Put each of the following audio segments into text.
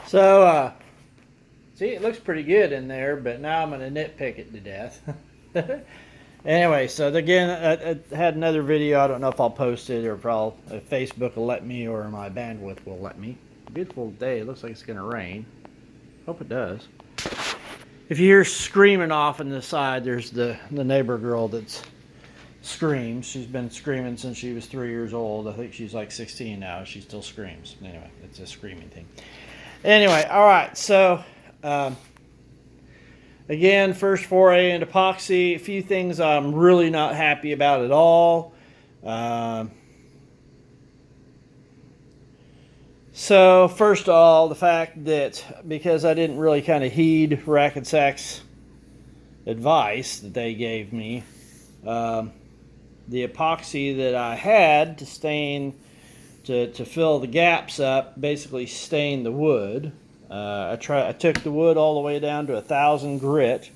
So, see, it looks pretty good in there, but now I'm going to nitpick it to death. Anyway, so again, I had another video. I don't know if I'll post it or if Facebook will let me or my bandwidth will let me. Beautiful day. It looks like it's going to rain. Hope it does. If you hear screaming off on the side, there's the neighbor girl that's screams. She's been screaming since she was 3 years old. I think she's like 16 now. She still screams. Anyway, it's a screaming thing. Anyway, all right. So, again, first foray into epoxy. A few things I'm really not happy about at all. So first of all, the fact that because I didn't really kind of heed Rack and Sack's advice that they gave me, the epoxy that I had to stain to fill the gaps up basically stained the wood. I took the wood all the way down to 1,000 grit,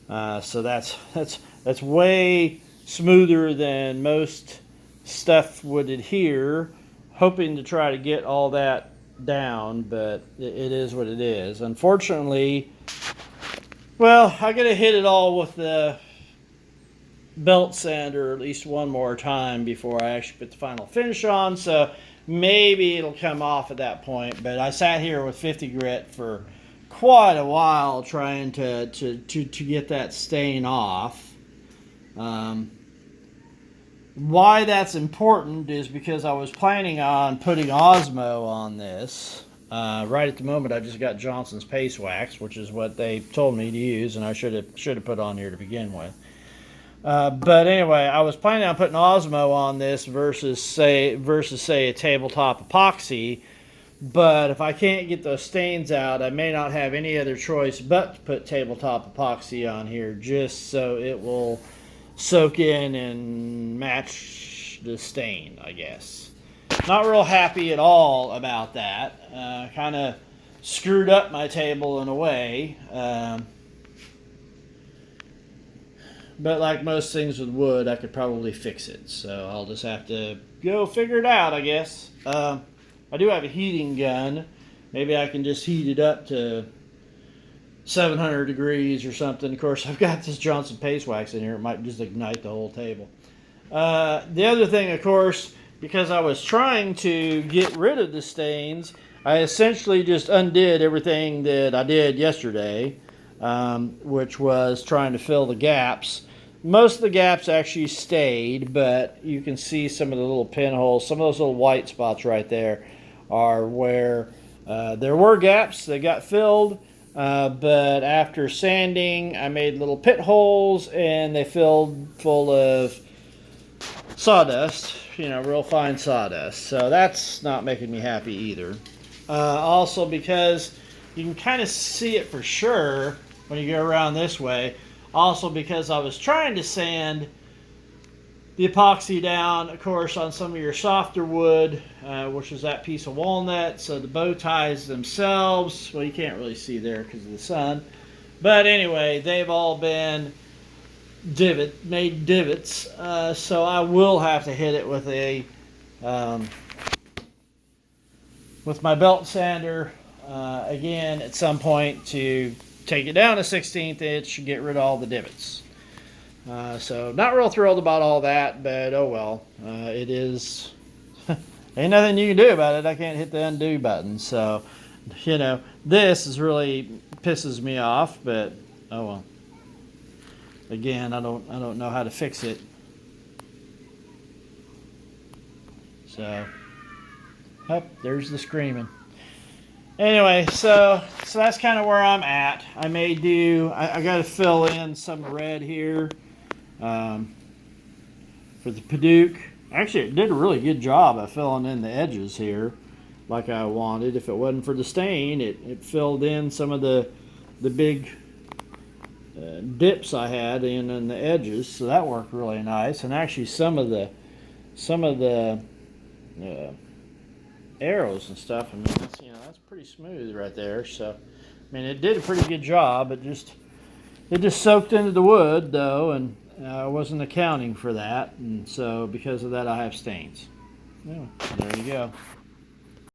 so that's way smoother than most stuff would adhere. Hoping to try to get all that down, but it is what it is. Unfortunately, well, I gotta hit it all with the belt sander at least one more time before I actually put the final finish on, so maybe it'll come off at that point. But I sat here with 50 grit for quite a while trying to get that stain off. Why that's important is because I was planning on putting Osmo on this. Right at the moment, I just got Johnson's Paste Wax, which is what they told me to use, and I should have put on here to begin with. But anyway, I was planning on putting Osmo on this versus say a tabletop epoxy. But if I can't get those stains out, I may not have any other choice but to put tabletop epoxy on here, just so it will soak in and match the stain, I guess. Not real happy at all about that. Kind of screwed up my table in a way. But like most things with wood, I could probably fix it. So I'll just have to go figure it out, I guess. I do have a heating gun. Maybe I can just heat it up to 700 degrees or something. Of course, I've got this Johnson Paste Wax in here. It might just ignite the whole table. The other thing, of course, because I was trying to get rid of the stains, I essentially just undid everything that I did yesterday, which was trying to fill the gaps. Most of the gaps actually stayed, but you can see some of the little pinholes, some of those little white spots right there are where there were gaps that got filled. But after sanding, I made little pit holes, and they filled full of sawdust, real fine sawdust. So that's not making me happy either. Also, because you can kind of see it for sure when you go around this way. Also, because I was trying to sand the epoxy down, of course, on some of your softer wood, which is that piece of walnut. So the bow ties themselves, well, you can't really see there because of the sun. But anyway, they've all been made divots. So I will have to hit it with with my belt sander again at some point to take it down a 1/16 inch and get rid of all the divots. So not real thrilled about all that, but oh well. It is, ain't nothing you can do about it. I can't hit the undo button. So, this is really pisses me off, but oh well. Again, I don't know how to fix it. So, there's the screaming. Anyway, so that's kind of where I'm at. I may do, I got to fill in some red here. For the Paduke. Actually, it did a really good job of filling in the edges here like I wanted. If it wasn't for the stain, it filled in some of the big dips I had in the edges, so that worked really nice. And actually some of the arrows and stuff, I mean, that's pretty smooth right there. So I mean, it did a pretty good job. It just soaked into the wood though, and I wasn't accounting for that, and so because of that I have stains. Yeah, there you go.